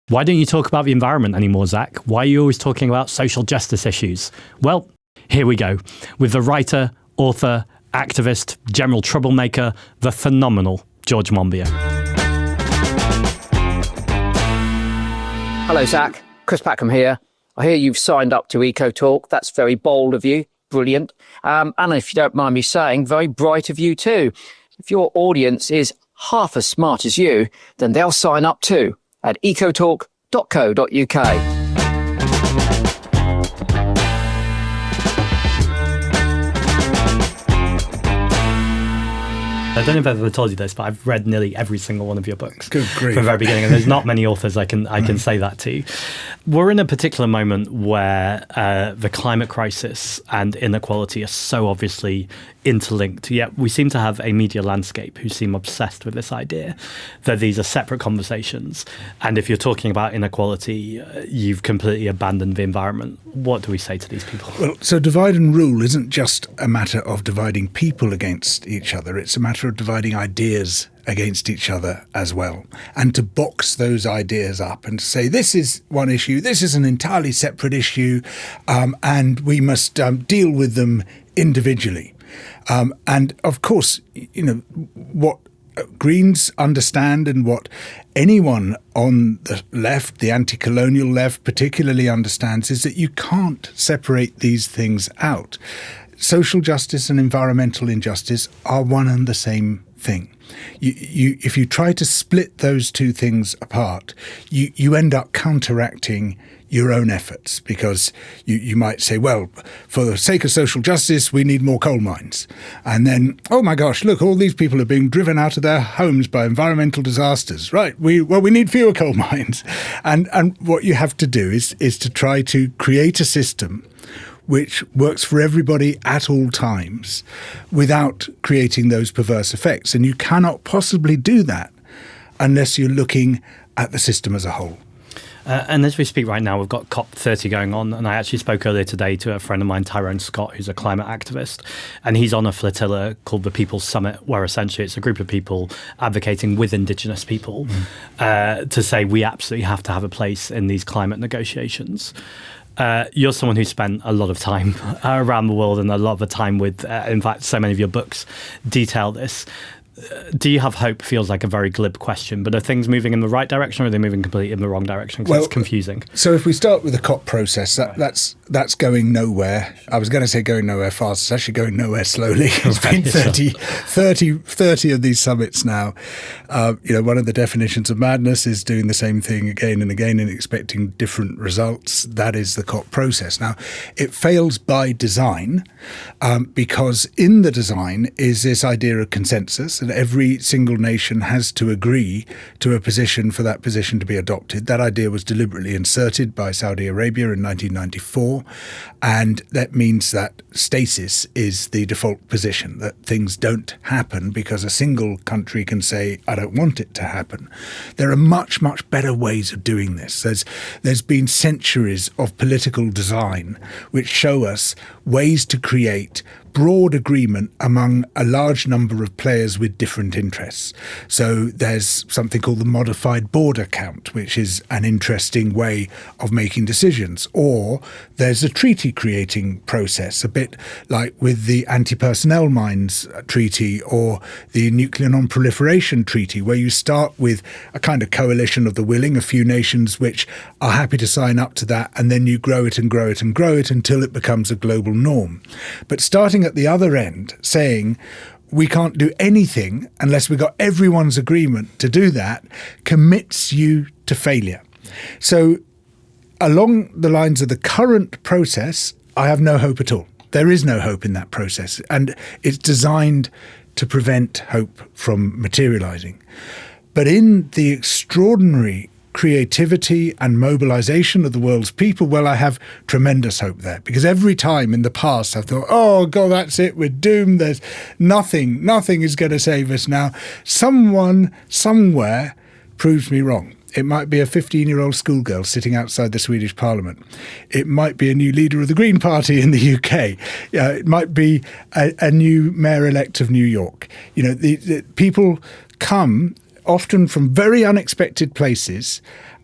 Why don't you talk about the environment anymore, Zack? Why are you always talking about social justice issues? Well, here we go, with the writer, author, activist, general troublemaker, the phenomenal George Monbiot. Hello, Zack. Chris Packham here. I hear you've signed up to Ecotalk. That's very bold of you. Brilliant. And if you don't mind me saying, very bright of you too. If your audience is half as smart as you, then they'll sign up too at ecotalk.co.uk. I don't know if I've ever told you this, but I've read nearly every single one of your books. Good grief. From the very beginning, and there's not many authors I can say that to. We're in a particular moment where the climate crisis and inequality are so obviously interlinked, yet we seem to have a media landscape who seem obsessed with this idea that these are separate conversations. And if you're talking about inequality, you've completely abandoned the environment. What do we say to these people? Well, so divide and rule isn't just a matter of dividing people against each other. It's a matter of dividing ideas against each other as well, and to box those ideas up and to say this is one issue, this is an entirely separate issue, and we must deal with them individually. And of course, you know, what Greens understand and what anyone on the left, the anti-colonial left particularly understands, is that you can't separate these things out. Social justice and environmental injustice are one and the same thing. If you try to split those two things apart, you end up counteracting your own efforts, because you might say, well, for the sake of social justice, we need more coal mines. And then, oh my gosh, look, all these people are being driven out of their homes by environmental disasters. Right, we need fewer coal mines. And what you have to do is to try to create a system which works for everybody at all times without creating those perverse effects. And you cannot possibly do that unless you're looking at the system as a whole. And as we speak right now, we've got COP30 going on. And I actually spoke earlier today to a friend of mine, Tyrone Scott, who's a climate activist. And he's on a flotilla called the People's Summit, where essentially it's a group of people advocating with Indigenous people to say we absolutely have to have a place in these climate negotiations. You're someone who spent a lot of time around the world and a lot of the time with, in fact, so many of your books detail this. Do you have hope? Feels like a very glib question, but are things moving in the right direction, or are they moving completely in the wrong direction? Because it's confusing. So if we start with the COP process, that's going nowhere. I was going to say going nowhere fast. It's actually going nowhere slowly. It's been 30 of these summits now. One of the definitions of madness is doing the same thing again and again and expecting different results. That is the COP process. Now, it fails by design because in the design is this idea of consensus, and every single nation has to agree to a position for that position to be adopted. That idea was deliberately inserted by Saudi Arabia in 1994, and that means that stasis is the default position, that things don't happen because a single country can say, I don't want it to happen. There are much, much better ways of doing this. There's been centuries of political design which show us ways to create broad agreement among a large number of players with different interests. So there's something called the modified border count, which is an interesting way of making decisions. Or there's a treaty creating process, a bit like with the anti-personnel mines treaty or the nuclear non-proliferation treaty, where you start with a kind of coalition of the willing, a few nations which are happy to sign up to that, and then you grow it and grow it and grow it until it becomes a global norm. But starting at the other end, saying we can't do anything unless we got everyone's agreement to do that, commits you to failure. So along the lines of the current process, I have no hope at all. There is no hope in that process, and it's designed to prevent hope from materializing. But in the extraordinary creativity and mobilization of the world's people, well, I have tremendous hope there, because every time in the past I've thought, oh God, that's it, we're doomed, there's nothing is going to save us now. Someone somewhere proves me wrong. It might be a 15-year-old schoolgirl sitting outside the Swedish Parliament. It might be a new leader of the Green Party in the UK. It might be a new mayor-elect of New York. You know, the people come often from very unexpected places,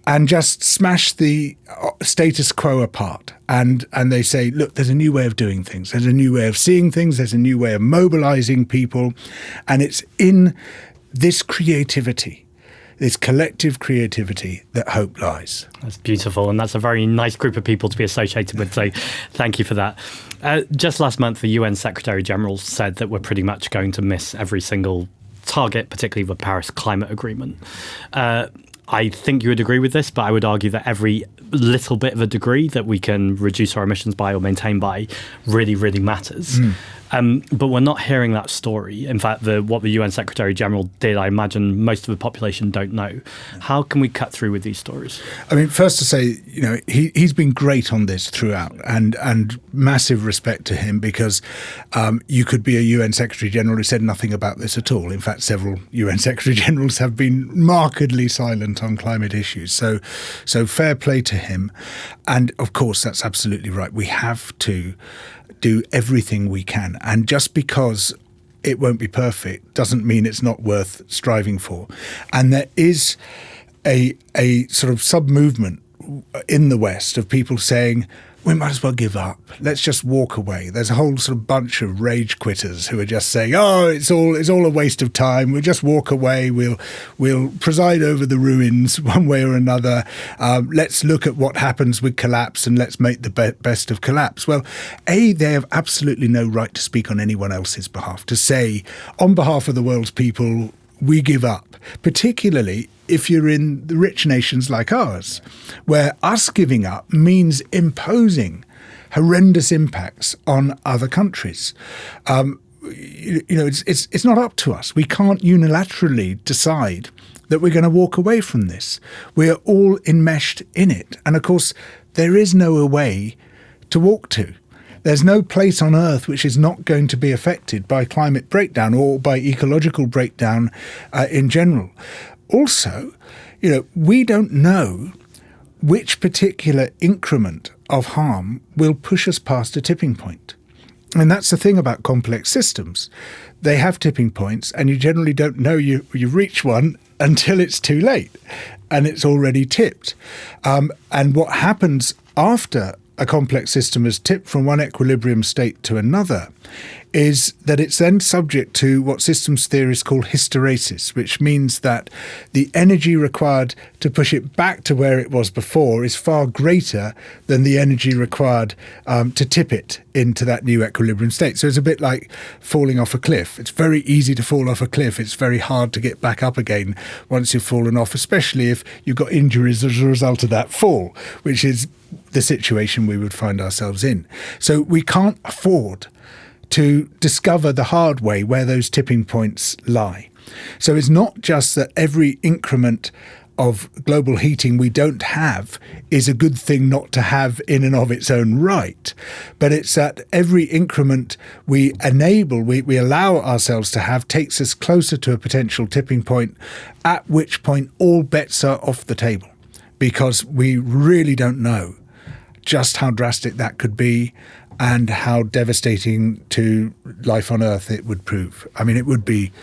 and just smash the status quo apart. And they say, look, there's a new way of doing things. There's a new way of seeing things. There's a new way of mobilizing people. And it's in this creativity, this collective creativity, that hope lies. That's beautiful. And that's a very nice group of people to be associated with. So thank you for that. Just last month, the UN Secretary General said that we're pretty much going to miss every single target, particularly the Paris Climate Agreement. I think you would agree with this, but I would argue that every little bit of a degree that we can reduce our emissions by or maintain by really, really matters. But we're not hearing that story. In fact, what the UN Secretary General did, I imagine most of the population don't know. How can we cut through with these stories? I mean, first to say, he's been great on this throughout, and massive respect to him, because you could be a UN Secretary General who said nothing about this at all. In fact, several UN Secretary Generals have been markedly silent on climate issues. So fair play to him. And of course, that's absolutely right. We have to do everything we can. And just because it won't be perfect doesn't mean it's not worth striving for. And there is a sort of sub-movement in the West of people saying, we might as well give up. Let's just walk away. There's a whole sort of bunch of rage quitters who are just saying, oh, it's all a waste of time. We'll just walk away. We'll preside over the ruins one way or another. Let's look at what happens with collapse and let's make the best of collapse. Well, they have absolutely no right to speak on anyone else's behalf, to say, on behalf of the world's people, we give up, particularly if you're in the rich nations like ours, where us giving up means imposing horrendous impacts on other countries. It's not up to us. We can't unilaterally decide that we're going to walk away from this. We are all enmeshed in it. And of course, there is no way to walk to. There's no place on Earth which is not going to be affected by climate breakdown or by ecological breakdown in general. Also, we don't know which particular increment of harm will push us past a tipping point. And that's the thing about complex systems. They have tipping points, and you generally don't know you reach one until it's too late and it's already tipped. And what happens after a complex system has tipped from one equilibrium state to another is that it's then subject to what systems theorists call hysteresis, which means that the energy required to push it back to where it was before is far greater than the energy required to tip it into that new equilibrium state. So it's a bit like falling off a cliff. It's very easy to fall off a cliff. It's very hard to get back up again once you've fallen off, especially if you've got injuries as a result of that fall, which is the situation we would find ourselves in. So we can't afford to discover the hard way where those tipping points lie. So it's not just that every increment of global heating we don't have is a good thing not to have in and of its own right, but it's that every increment we enable, we allow ourselves to have, takes us closer to a potential tipping point, at which point all bets are off the table, because we really don't know just how drastic that could be and how devastating to life on Earth it would prove. I mean, it would be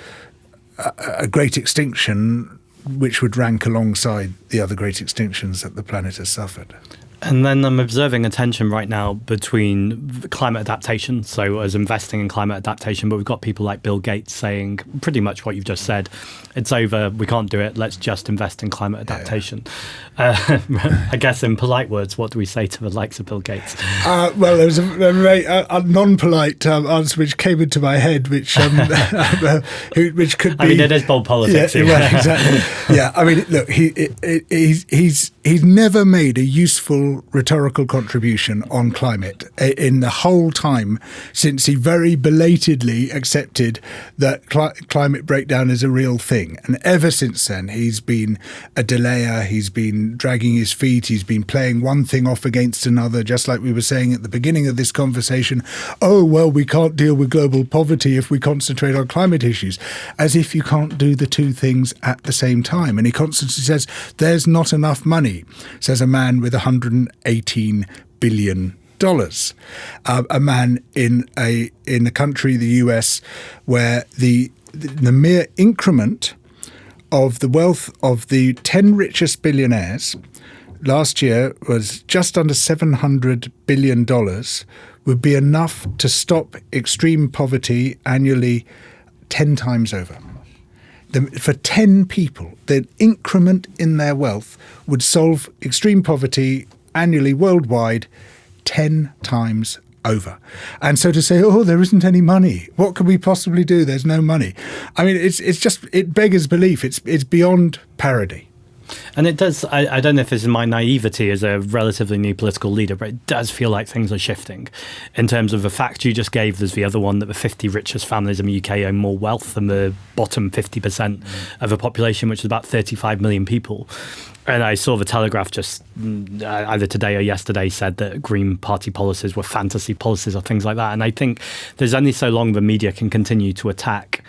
a great extinction which would rank alongside the other great extinctions that the planet has suffered. And then I'm observing a tension right now between climate adaptation, so as investing in climate adaptation, but we've got people like Bill Gates saying pretty much what you've just said. It's over, we can't do it, let's just invest in climate adaptation. I guess in polite words, what do we say to the likes of Bill Gates? Well, there was a very non-polite answer which came into my head, which could be... I mean, it is bold politics. Yeah, well, exactly. Yeah, I mean, look, he's never made a useful rhetorical contribution on climate in the whole time since he very belatedly accepted that climate breakdown is a real thing. And ever since then, he's been a delayer, he's been dragging his feet, he's been playing one thing off against another, just like we were saying at the beginning of this conversation. Oh, well, we can't deal with global poverty if we concentrate on climate issues, as if you can't do the two things at the same time. And he constantly says, there's not enough money, says a man with $118 billion. A man in a country, the US, where the mere increment of the wealth of the 10 richest billionaires last year was just under $700 billion, would be enough to stop extreme poverty annually 10 times over. For 10 people, the increment in their wealth would solve extreme poverty annually worldwide 10 times over. And so to say, oh, there isn't any money, what could we possibly do? There's no money. I mean, it beggars belief. It's beyond parody. And it does, I don't know if this is my naivety as a relatively new political leader, but it does feel like things are shifting. In terms of the fact you just gave, there's the other one that the 50 richest families in the UK own more wealth than the bottom 50% of the population, which is about 35 million people. And I saw the Telegraph just either today or yesterday said that Green Party policies were fantasy policies or things like that. And I think there's only so long the media can continue to attack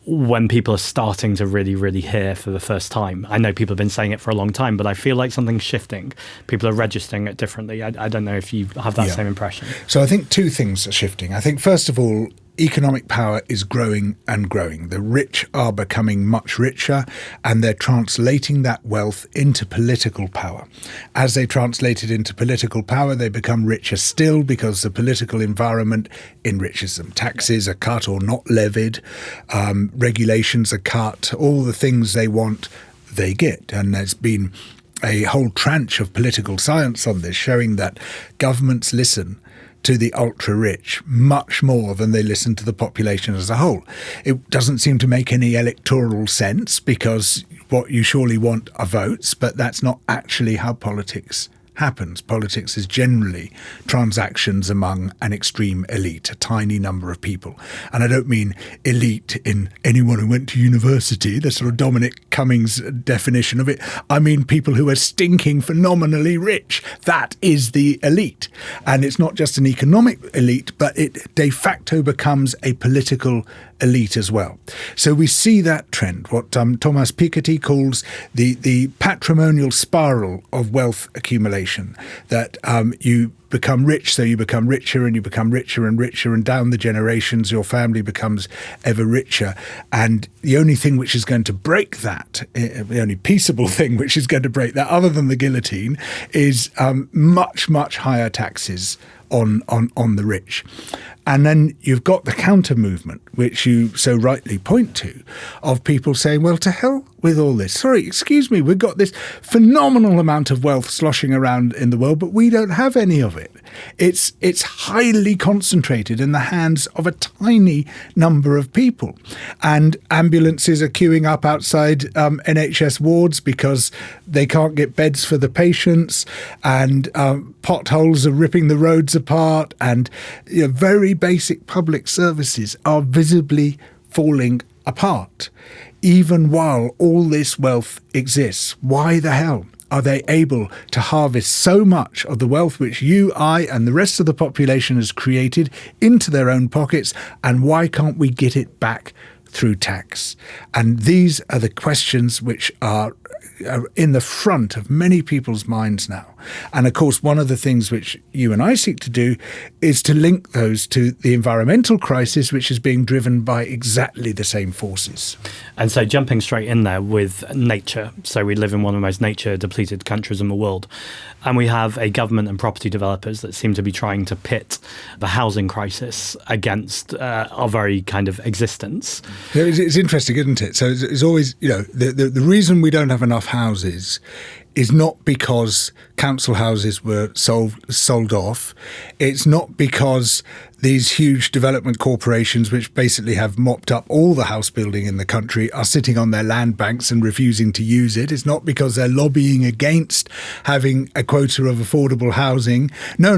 when people are starting to really, really hear for the first time. I know people have been saying it for a long time, but I feel like something's shifting. People are registering it differently. I don't know if you have that same impression. So I think two things are shifting. I think, first of all, economic power is growing and growing. The rich are becoming much richer, and they're translating that wealth into political power. As they translate it into political power, they become richer still because the political environment enriches them. Taxes are cut or not levied, regulations are cut, all the things they want, they get. And there's been a whole tranche of political science on this, showing that governments listen to the ultra-rich much more than they listen to the population as a whole. It doesn't seem to make any electoral sense because what you surely want are votes, but that's not actually how politics happens. Politics is generally transactions among an extreme elite, a tiny number of people. And I don't mean elite in anyone who went to university, the sort of Dominic Cummings definition of it. I mean people who are stinking phenomenally rich. That is the elite. And it's not just an economic elite, but it de facto becomes a political elite as well. So we see that trend, what Thomas Piketty calls the patrimonial spiral of wealth accumulation, that you become rich, so you become richer and you become richer and richer, and down the generations your family becomes ever richer. And the only thing which is going to break that, the only peaceable thing which is going to break that, other than the guillotine, is much, much higher taxes on the rich. And then you've got the counter movement, which you so rightly point to, of people saying, well, to hell with all this. Sorry, excuse me, we've got this phenomenal amount of wealth sloshing around in the world, but we don't have any of it. It's highly concentrated in the hands of a tiny number of people. And ambulances are queuing up outside NHS wards because they can't get beds for the patients, and potholes are ripping the roads apart, and very basic public services are visibly falling apart. Even while all this wealth exists, why the hell are they able to harvest so much of the wealth which you, I, and the rest of the population has created into their own pockets, and why can't we get it back through tax? And these are the questions which are in the front of many people's minds now. And of course, one of the things which you and I seek to do is to link those to the environmental crisis, which is being driven by exactly the same forces. And so jumping straight in there with nature. So we live in one of the most nature depleted countries in the world. And we have a government and property developers that seem to be trying to pit the housing crisis against our very kind of existence. It's interesting, isn't it? So it's always, the reason we don't have enough houses is not because council houses were sold off. It's not because these huge development corporations, which basically have mopped up all the house building in the country, are sitting on their land banks and refusing to use it. It's not because they're lobbying against having a quota of affordable housing. No.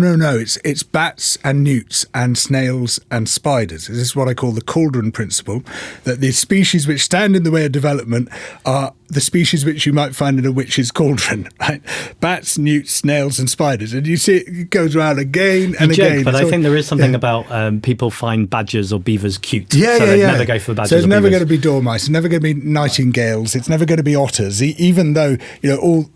It's bats and newts and snails and spiders. This is what I call the cauldron principle, that the species which stand in the way of development are the species which you might find in a witch's cauldron, right? Bats, newts, newts, snails and spiders. And you see it goes around again and you joke, again. But I think there is something about people find badgers or beavers cute. Yeah, so they'd never go for badgers. So it's or never beavers. going to be dormice. It's never going to be nightingales. It's never going to be otters, even though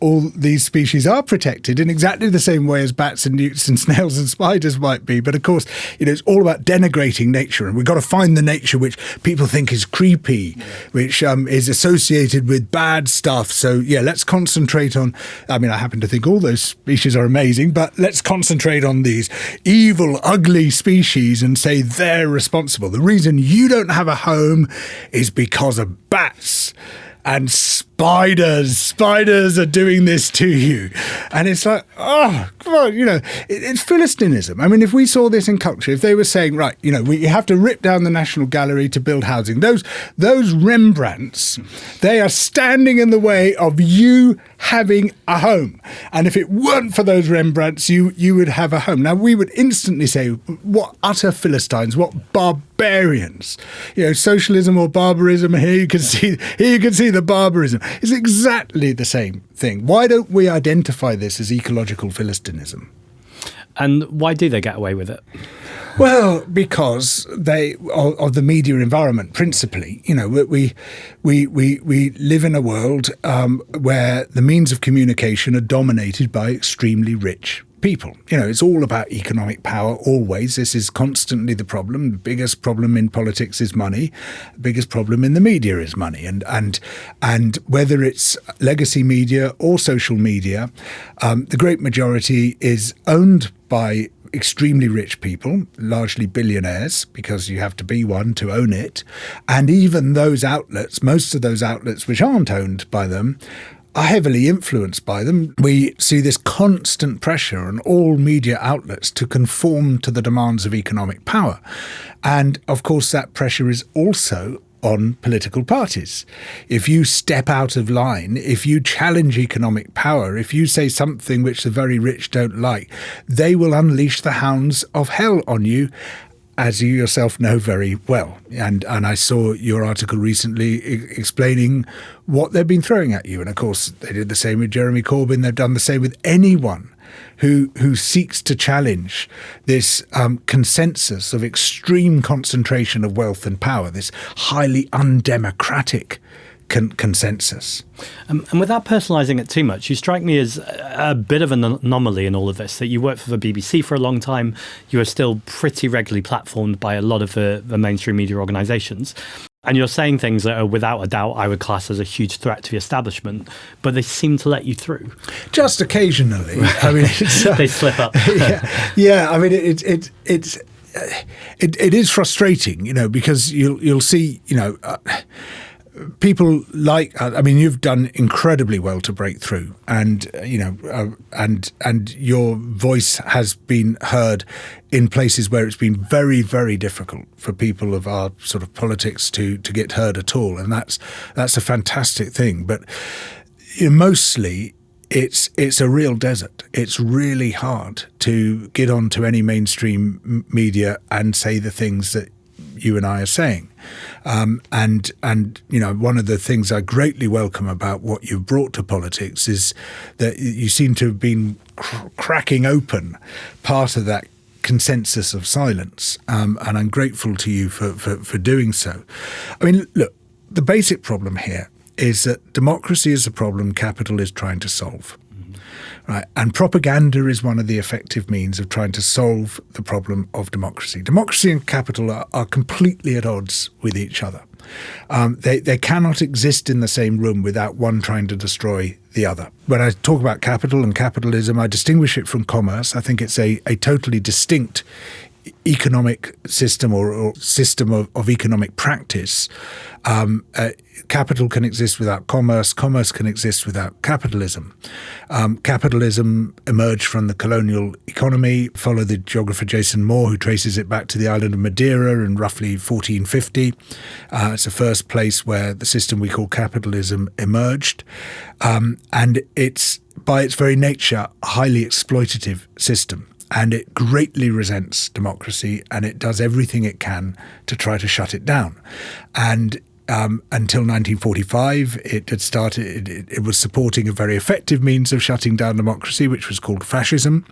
all these species are protected in exactly the same way as bats and newts and snails and spiders might be. But of course, it's all about denigrating nature, and we've got to find the nature which people think is creepy, which is associated with bad stuff. So let's concentrate on. I mean, I happen to think all those species are amazing, but let's concentrate on these evil, ugly species and say they're responsible. The reason you don't have a home is because of bats and spiders. Spiders are doing this to you. And it's like, oh, come on, it's philistinism. I mean, if we saw this in culture, if they were saying, right, we have to rip down the National Gallery to build housing, those Rembrandts, they are standing in the way of you having a home. And if it weren't for those Rembrandts, you would have a home. Now, we would instantly say, what utter Philistines, what barbarians. Socialism or barbarism, here you can see the barbarism. It's exactly the same thing. Why don't we identify this as ecological philistinism? And why do they get away with it? Well, because of the media environment, principally. We live in a world where the means of communication are dominated by extremely rich people. It's all about economic power always. This is constantly the problem. The biggest problem in politics is money. The biggest problem in the media is money. And whether it's legacy media or social media, the great majority is owned by extremely rich people, largely billionaires, because you have to be one to own it. And even those outlets, most of those outlets which aren't owned by them, are heavily influenced by them. We see this constant pressure on all media outlets to conform to the demands of economic power. And of course, that pressure is also on political parties. If you step out of line, if you challenge economic power, if you say something which the very rich don't like, they will unleash the hounds of hell on you, as you yourself know very well. And I saw your article recently explaining what they've been throwing at you. And of course, they did the same with Jeremy Corbyn. They've done the same with anyone who seeks to challenge this consensus of extreme concentration of wealth and power, this highly undemocratic consensus. And without personalising it too much, you strike me as a bit of an anomaly in all of this, that you worked for the BBC for a long time, you are still pretty regularly platformed by a lot of the mainstream media organisations, and you're saying things that are without a doubt I would class as a huge threat to the establishment, but they seem to let you through. Just occasionally. I mean, they slip up. Yeah. I mean, it is frustrating, because you'll see, people you've done incredibly well to break through, and and your voice has been heard in places where it's been very, very difficult for people of our sort of politics to get heard at all, and that's a fantastic thing. But mostly, it's a real desert. It's really hard to get onto any mainstream media and say the things that you and I are saying. And one of the things I greatly welcome about what you've brought to politics is that you seem to have been cracking open part of that consensus of silence. And I'm grateful to you for doing so. I mean, look, the basic problem here is that democracy is a problem capital is trying to solve. Right. And propaganda is one of the effective means of trying to solve the problem of democracy. Democracy and capital are completely at odds with each other. They cannot exist in the same room without one trying to destroy the other. When I talk about capital and capitalism, I distinguish it from commerce. I think it's a totally distinct economic system or system of economic practice. Capital can exist without commerce. Commerce can exist without capitalism. Capitalism emerged from the colonial economy. Follow the geographer Jason Moore, who traces it back to the island of Madeira in roughly 1450. It's the first place where the system we call capitalism emerged. And it's, by its very nature, a highly exploitative system. And it greatly resents democracy, and it does everything it can to try to shut it down. And until 1945, it was supporting a very effective means of shutting down democracy, which was called fascism.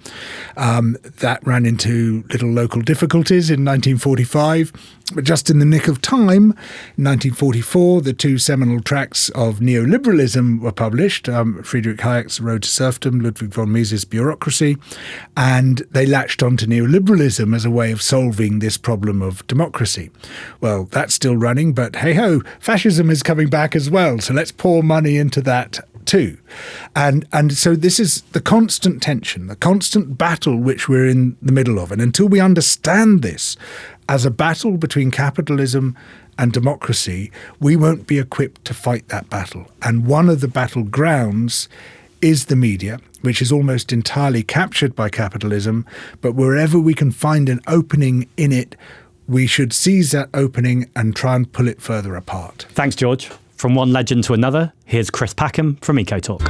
That ran into little local difficulties in 1945. But just in the nick of time, in 1944, the two seminal tracts of neoliberalism were published, Friedrich Hayek's Road to Serfdom, Ludwig von Mises' Bureaucracy, and they latched onto neoliberalism as a way of solving this problem of democracy. Well, that's still running, but hey-ho, fascism is coming back as well, so let's pour money into that too. And so this is the constant tension, the constant battle which we're in the middle of. And until we understand this as a battle between capitalism and democracy, we won't be equipped to fight that battle. And one of the battlegrounds is the media, which is almost entirely captured by capitalism. But wherever we can find an opening in it, we should seize that opening and try and pull it further apart. Thanks, George. From one legend to another, here's Chris Packham from Ecotalk.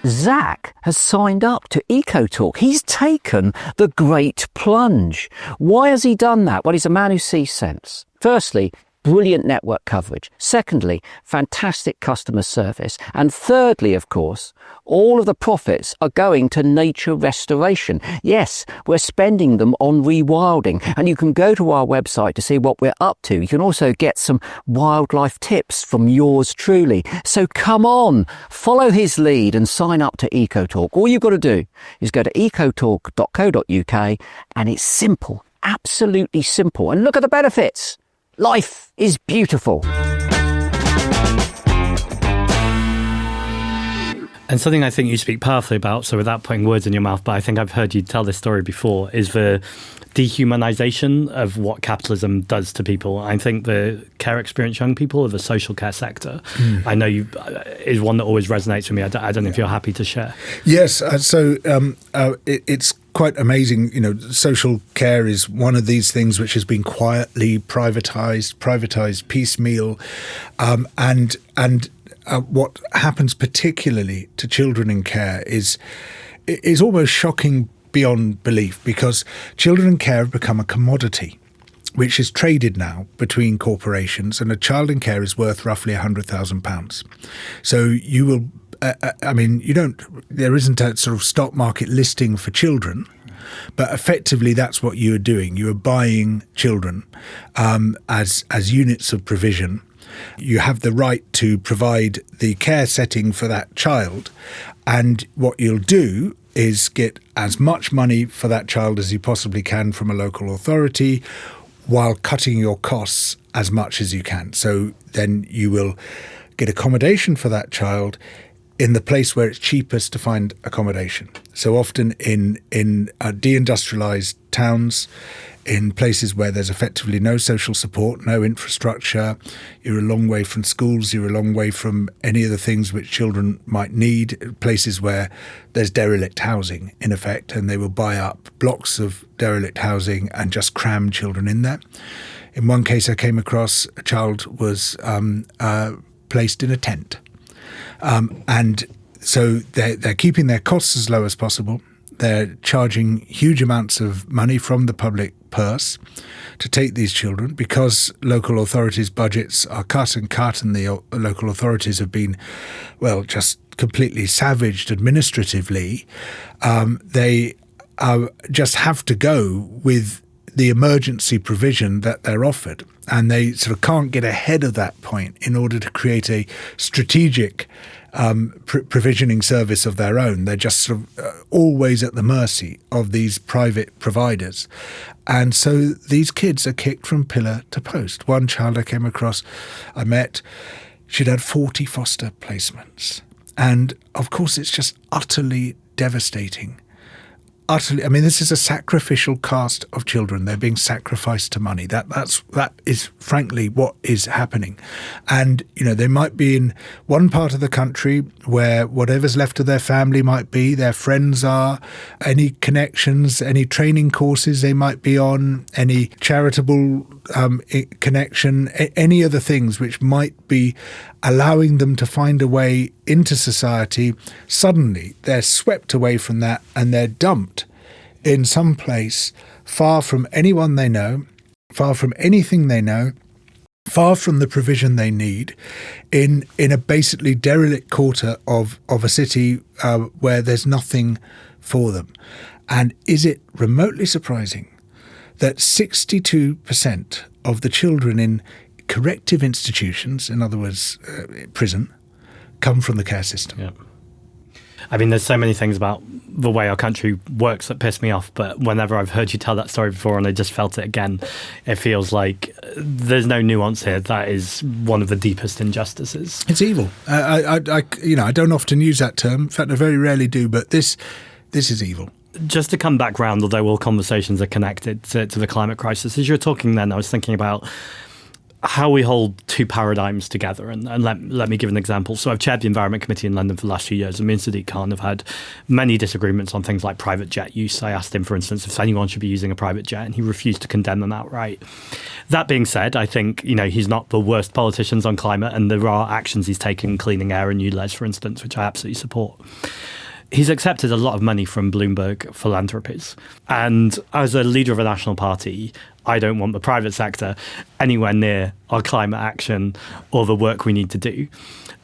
Zack has signed up to Ecotalk. He's taken the great plunge. Why has he done that? Well, he's a man who sees sense. Firstly, brilliant network coverage. Secondly, fantastic customer service. And thirdly, of course, all of the profits are going to nature restoration. Yes, we're spending them on rewilding. And you can go to our website to see what we're up to. You can also get some wildlife tips from yours truly. So come on, follow his lead and sign up to Ecotalk. All you've got to do is go to ecotalk.co.uk, and it's simple, absolutely simple. And look at the benefits. Life is beautiful. And something I think you speak powerfully about, so without putting words in your mouth, but I think I've heard you tell this story before, is the dehumanization of what capitalism does to people. I think the care experience young people or the social care sector, I know you is one that always resonates with me. I don't know if you're happy to share. Yes, it's quite amazing. You know, social care is one of these things which has been quietly privatized piecemeal, and what happens particularly to children in care is almost shocking beyond belief, because children in care have become a commodity which is traded now between corporations, and a child in care is worth roughly £100,000. So you will, there isn't a sort of stock market listing for children, but effectively that's what you are doing. You are buying children as units of provision. You have the right to provide the care setting for that child, and what you'll do is get as much money for that child as you possibly can from a local authority, while cutting your costs as much as you can. So then you will get accommodation for that child in the place where it's cheapest to find accommodation. So often in deindustrialized towns, in places where there's effectively no social support, no infrastructure, you're a long way from schools, you're a long way from any of the things which children might need, places where there's derelict housing, in effect, and they will buy up blocks of derelict housing and just cram children in there. In one case I came across, a child was placed in a tent. And so they're keeping their costs as low as possible. They're charging huge amounts of money from the public purse to take these children, because local authorities' budgets are cut, and the local authorities have been, well, just completely savaged administratively. They just have to go with the emergency provision that they're offered, and they sort of can't get ahead of that point in order to create a strategic provisioning service of their own. They're just sort of always at the mercy of these private providers. And so these kids are kicked from pillar to post. One child I came across, I met, she'd had 40 foster placements. And of course, it's just utterly devastating. This is a sacrificial caste of children. They're being sacrificed to money. That is frankly what is happening. And, you know, they might be in one part of the country where whatever's left of their family might be, their friends are, any connections, any training courses they might be on, any charitable connection, any other things which might be allowing them to find a way into society. Suddenly they're swept away from that and they're dumped in some place far from anyone they know, far from anything they know, far from the provision they need, in a basically derelict quarter of a city where there's nothing for them. And is it remotely surprising that 62% of the children in corrective institutions, in other words, prison, come from the care system? Yeah. I mean, there's so many things about the way our country works that piss me off, but whenever I've heard you tell that story before and I just felt it again, it feels like there's no nuance here. That is one of the deepest injustices. It's evil. I don't often use that term. In fact, I very rarely do, but this is evil. Just to come back round, although all conversations are connected to the climate crisis, as you were talking then, I was thinking about how we hold two paradigms together. And let me give an example. So I've chaired the Environment Committee in London for the last few years, and me and Sadiq Khan have had many disagreements on things like private jet use. I asked him, for instance, if anyone should be using a private jet, and he refused to condemn them outright. That being said, I think, he's not the worst politicians on climate, and there are actions he's taken, cleaning air and ULEZ, for instance, which I absolutely support. He's accepted a lot of money from Bloomberg philanthropies. And as a leader of a national party, I don't want the private sector anywhere near our climate action or the work we need to do.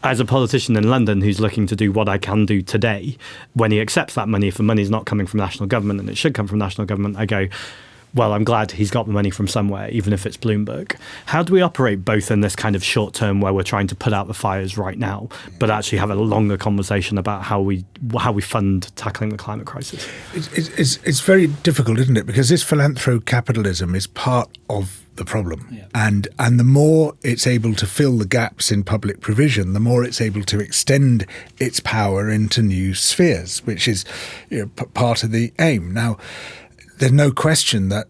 As a politician in London who's looking to do what I can do today, when he accepts that money, if the money's not coming from national government and it should come from national government, I go, well, I'm glad he's got the money from somewhere, even if it's Bloomberg. How do we operate both in this kind of short term where we're trying to put out the fires right now, but actually have a longer conversation about how we fund tackling the climate crisis? It's very difficult, isn't it? Because this philanthrocapitalism is part of the problem. Yeah. And the more it's able to fill the gaps in public provision, the more it's able to extend its power into new spheres, which is part of the aim. Now, there's no question that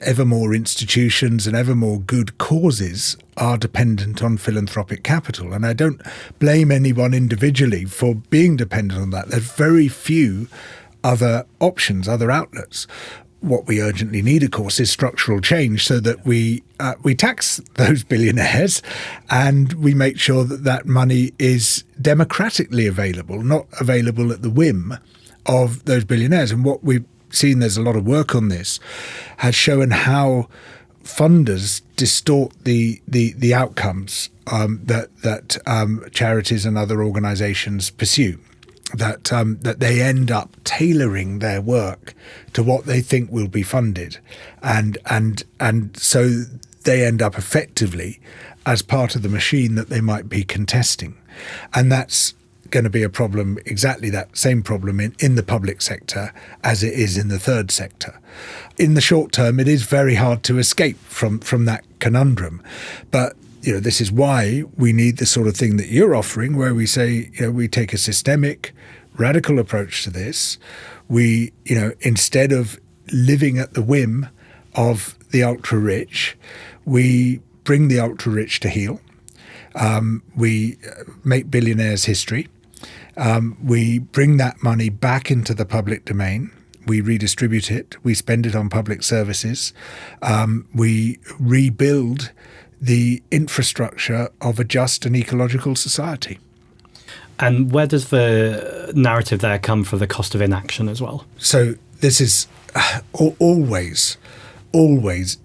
ever more institutions and ever more good causes are dependent on philanthropic capital. And I don't blame anyone individually for being dependent on that. There's very few other options, other outlets. What we urgently need, of course, is structural change so that we tax those billionaires and we make sure that money is democratically available, not available at the whim of those billionaires. And what we've seen, there's a lot of work on this, has shown how funders distort the outcomes that charities and other organisations pursue. That they end up tailoring their work to what they think will be funded, and so they end up effectively as part of the machine that they might be contesting, and that's going to be a problem, exactly that same problem in the public sector as it is in the third sector. In the short term, it is very hard to escape from that conundrum. But this is why we need the sort of thing that you're offering, where we say, we take a systemic, radical approach to this. We, instead of living at the whim of the ultra-rich, we bring the ultra-rich to heel. We make billionaires history. We bring that money back into the public domain. We redistribute it. We spend it on public services. We rebuild the infrastructure of a just and ecological society. And where does the narrative there come for the cost of inaction as well? So this is always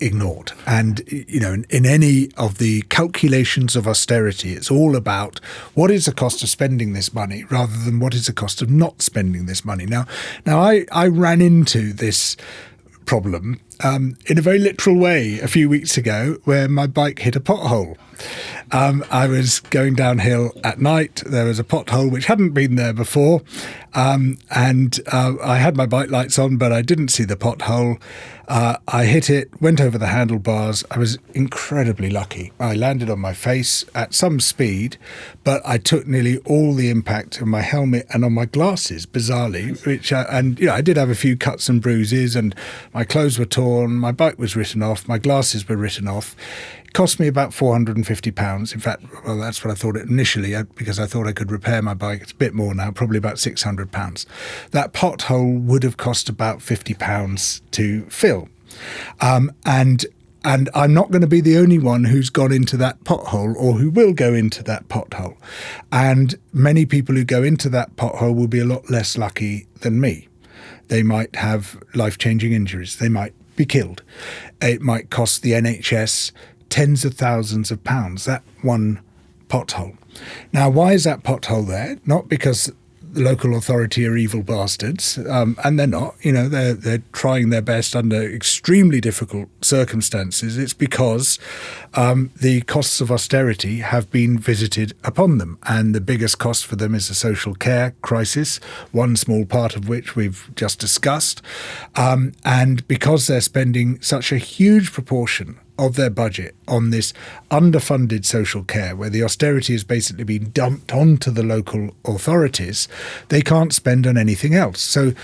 ignored. And, in any of the calculations of austerity, it's all about what is the cost of spending this money rather than what is the cost of not spending this money. Now I ran into this problem in a very literal way a few weeks ago, where my bike hit a pothole. I was going downhill at night. There was a pothole which hadn't been there before, and I had my bike lights on, but I didn't see the pothole. I hit it, went over the handlebars. I was incredibly lucky. I landed on my face at some speed, but I took nearly all the impact on my helmet and on my glasses, bizarrely, I did have a few cuts and bruises, and my clothes were torn, my bike was written off, my glasses were written off. It cost me about £450. In fact, well, that's what I thought initially, because I thought I could repair my bike. It's a bit more now, probably about £600. That pothole would have cost about £50 to fill. And I'm not going to be the only one who's gone into that pothole or who will go into that pothole. And many people who go into that pothole will be a lot less lucky than me. They might have life-changing injuries. They might be killed. It might cost the NHS tens of thousands of pounds, that one pothole. Now, why is that pothole there? Not because the local authority are evil bastards, and they're not. They're trying their best under extremely difficult circumstances. It's because the costs of austerity have been visited upon them, and the biggest cost for them is the social care crisis, one small part of which we've just discussed. And because they're spending such a huge proportion of their budget on this underfunded social care, where the austerity has basically been dumped onto the local authorities, they can't spend on anything else. So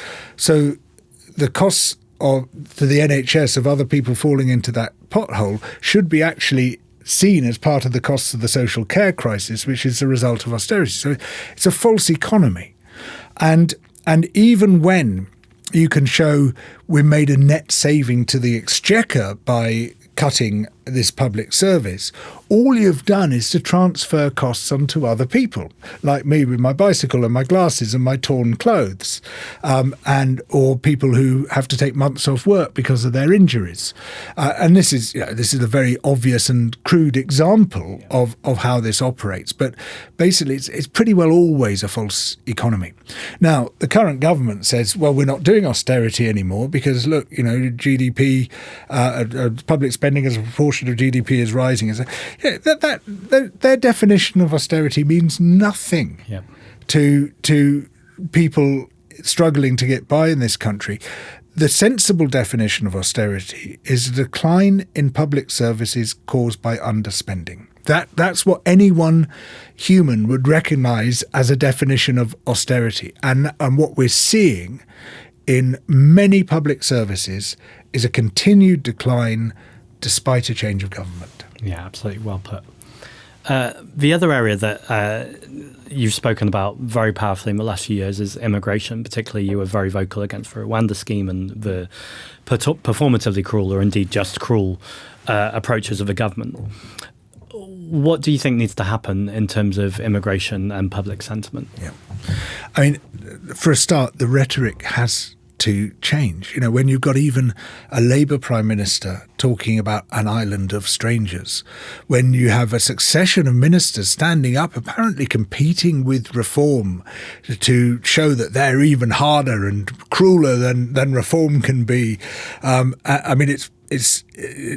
the costs to the NHS of other people falling into that pothole should be actually seen as part of the costs of the social care crisis, which is the result of austerity. So it's a false economy. And even when you can show we made a net saving to the exchequer by cutting this public service, all you've done is to transfer costs onto other people, like me with my bicycle and my glasses and my torn clothes, or people who have to take months off work because of their injuries. And this is a very obvious and crude example of how this operates. But basically, it's pretty well always a false economy. Now, the current government says, well, we're not doing austerity anymore because, look, GDP, public spending as a proportion of GDP is rising. Their definition of austerity means nothing to people struggling to get by in this country. The sensible definition of austerity is a decline in public services caused by underspending. That's what any one human would recognise as a definition of austerity. And what we're seeing in many public services is a continued decline despite a change of government. Yeah, absolutely. Well put. The other area that you've spoken about very powerfully in the last few years is immigration. Particularly, you were very vocal against the Rwanda scheme and the performatively cruel, or indeed just cruel, approaches of the government. What do you think needs to happen in terms of immigration and public sentiment? Yeah. I mean, for a start, the rhetoric has to change. When you've got even a Labour Prime Minister talking about an island of strangers, when you have a succession of ministers standing up, apparently competing with reform to show that they're even harder and crueler than reform can be. It's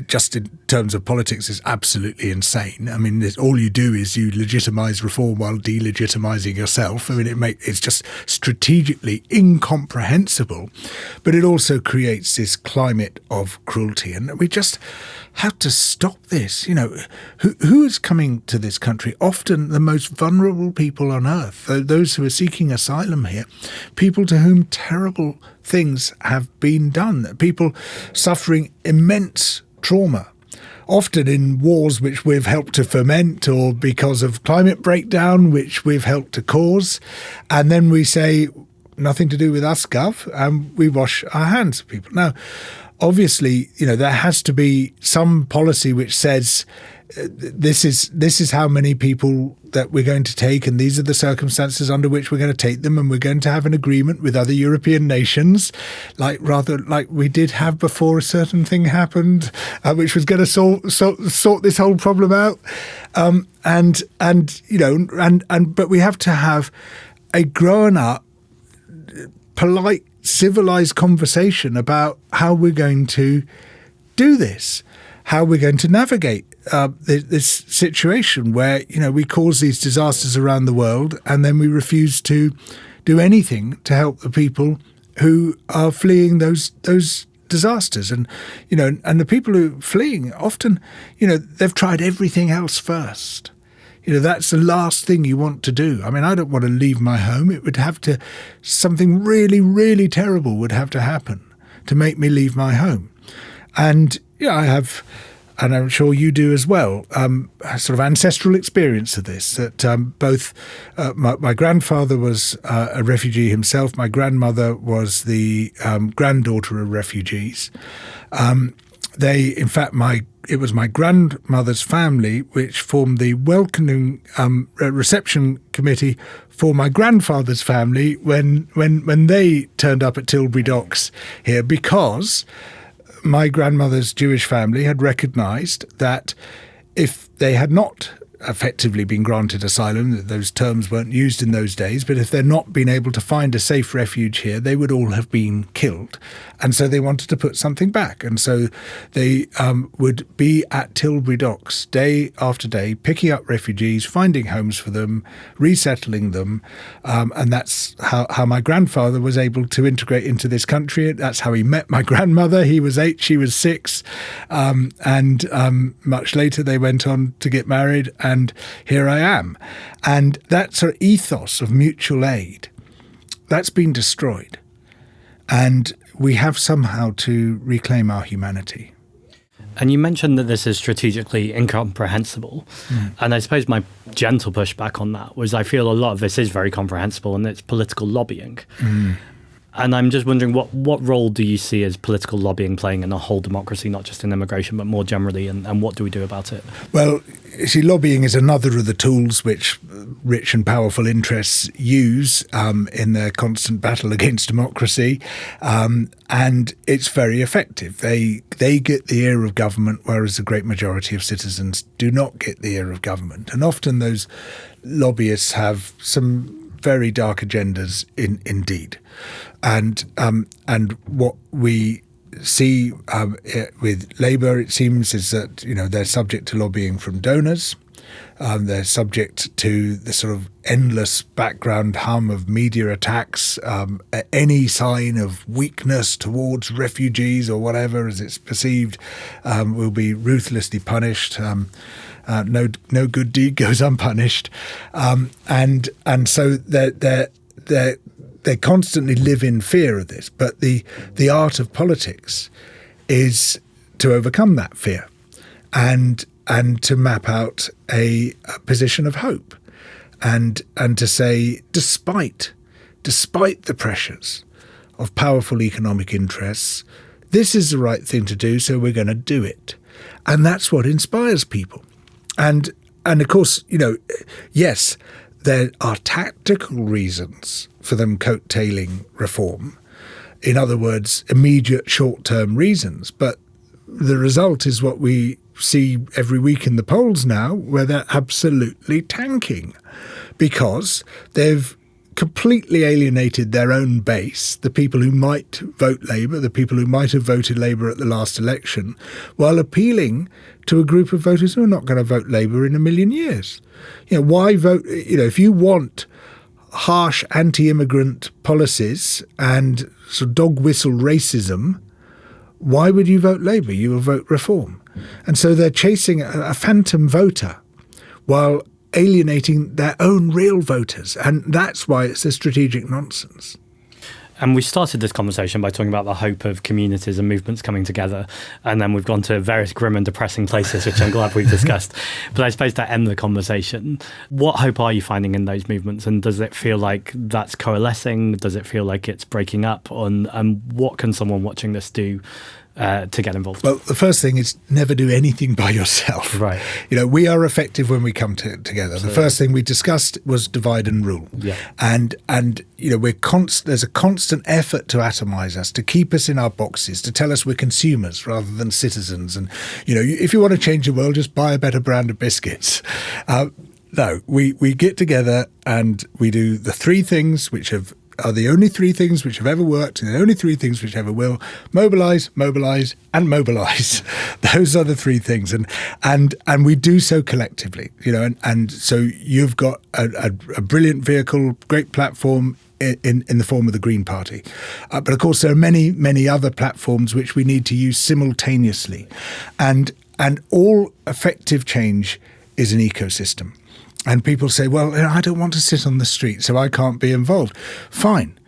just in terms of politics, is absolutely insane. I mean, all you do is you legitimise reform while delegitimising yourself. I mean, it's just strategically incomprehensible, but it also creates this climate of cruelty, and we just have to stop this. Who is coming to this country? Often the most vulnerable people on earth, those who are seeking asylum here, people to whom terrible things have been done, people suffering immense trauma, often in wars which we've helped to foment or because of climate breakdown which we've helped to cause. And then we say, nothing to do with us, Gov, and we wash our hands of people. Now, obviously, there has to be some policy which says this is how many people that we're going to take, and these are the circumstances under which we're going to take them, and we're going to have an agreement with other European nations, like we did have before a certain thing happened, which was going to sort this whole problem out, but we have to have a grown up, polite, civilized conversation about how we're going to do this, how we're going to navigate this situation where, we cause these disasters around the world and then we refuse to do anything to help the people who are fleeing those disasters. And the people who are fleeing often, they've tried everything else first. That's the last thing you want to do. I mean, I don't want to leave my home. It would have to, something really, really terrible would have to happen to make me leave my home. And I have, and I'm sure you do as well, a sort of ancestral experience of this, that both my grandfather was a refugee himself. My grandmother was the granddaughter of refugees. It was my grandmother's family which formed the welcoming reception committee for my grandfather's family when they turned up at Tilbury Docks here, because my grandmother's Jewish family had recognised that if they had not effectively been granted asylum, those terms weren't used in those days, but if they'd not been able to find a safe refuge here, they would all have been killed. And so they wanted to put something back. And so they would be at Tilbury Docks day after day, picking up refugees, finding homes for them, resettling them. And that's how my grandfather was able to integrate into this country. That's how he met my grandmother. He was 8, she was 6. And much later they went on to get married. And here I am. And that sort of ethos of mutual aid, that's been destroyed. And we have somehow to reclaim our humanity. And you mentioned that this is strategically incomprehensible. And I suppose my gentle pushback on that was I feel a lot of this is very comprehensible and it's political lobbying. And I'm just wondering, what role do you see as political lobbying playing in a whole democracy, not just in immigration, but more generally, and what do we do about it? Well, you see, lobbying is another of the tools which rich and powerful interests use in their constant battle against democracy, and it's very effective. They get the ear of government, whereas the great majority of citizens do not get the ear of government. And often those lobbyists have some very dark agendas indeed. And what we see with Labour, it seems, is that they're subject to lobbying from donors. They're subject to the sort of endless background hum of media attacks. Any sign of weakness towards refugees or whatever, as it's perceived, will be ruthlessly punished. No good deed goes unpunished, and so they constantly live in fear of this. But the art of politics is to overcome that fear, and to map out a position of hope, and to say, despite the pressures of powerful economic interests, this is the right thing to do, so we're going to do it, and that's what inspires people. And of course, yes, there are tactical reasons for them coattailing reform. In other words, immediate short-term reasons. But the result is what we see every week in the polls now, where they're absolutely tanking because they've completely alienated their own base, the people who might vote Labour, the people who might have voted Labour at the last election, while appealing to a group of voters who are not going to vote Labour in a million years. Why vote? If you want harsh anti-immigrant policies and sort of dog whistle racism, why would you vote Labour? You will vote Reform. And so they're chasing a phantom voter while alienating their own real voters. And that's why it's a strategic nonsense. And we started this conversation by talking about the hope of communities and movements coming together. And then we've gone to various grim and depressing places, which I'm glad we've discussed. But I suppose to end the conversation, what hope are you finding in those movements? And does it feel like that's coalescing? Does it feel like it's breaking up? And what can someone watching this do to get involved? Well, the first thing is never do anything by yourself. Right. We are effective when we come together. Absolutely. The first thing we discussed was divide and rule. Yeah. And there's a constant effort to atomize us, to keep us in our boxes, to tell us we're consumers rather than citizens. And, if you want to change the world, just buy a better brand of biscuits. No, we get together and we do the three things which are the only three things which have ever worked and the only three things which ever will: mobilise, mobilise and mobilise. Those are the three things. And we do so collectively, and so you've got a brilliant vehicle, great platform in the form of the Green Party. But of course there are many, many other platforms which we need to use simultaneously. And all effective change is an ecosystem. And people say, well, I don't want to sit on the street, so I can't be involved. Fine.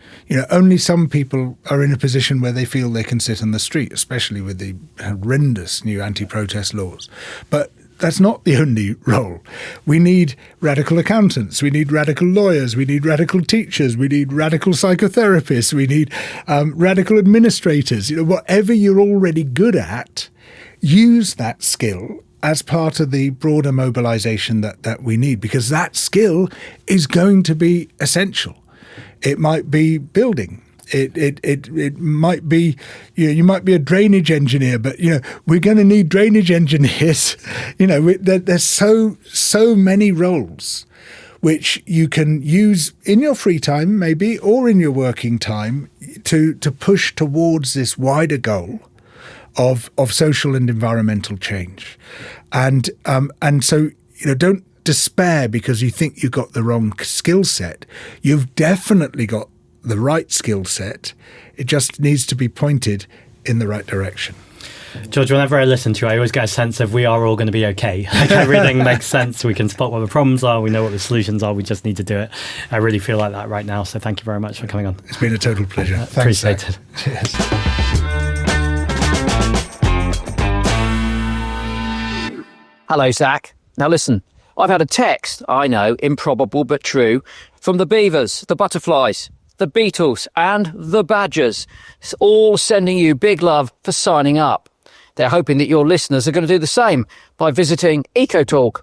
Only some people are in a position where they feel they can sit on the street, especially with the horrendous new anti-protest laws. But that's not the only role. We need radical accountants. We need radical lawyers. We need radical teachers. We need radical psychotherapists. We need radical administrators. Whatever you're already good at, use that skill as part of the broader mobilisation that we need, because that skill is going to be essential. It might be building. It might be, you might be a drainage engineer, but we're going to need drainage engineers. There's so many roles which you can use in your free time, maybe, or in your working time, to push towards this wider goal of social and environmental change. And so don't despair because you think you've got the wrong skill set. You've definitely got the right skill set. It just needs to be pointed in the right direction. George, whenever I listen to you, I always get a sense of we are all going to be okay. Like everything makes sense. We can spot what the problems are. We know what the solutions are. We just need to do it. I really feel like that right now. So thank you very much for coming on. It's been a total pleasure. Thanks, appreciate it. Cheers. Hello, Zack. Now listen, I've had a text, I know, improbable but true, from the beavers, the butterflies, the beetles and the badgers, all sending you big love for signing up. They're hoping that your listeners are going to do the same by visiting ecotalk.co.uk.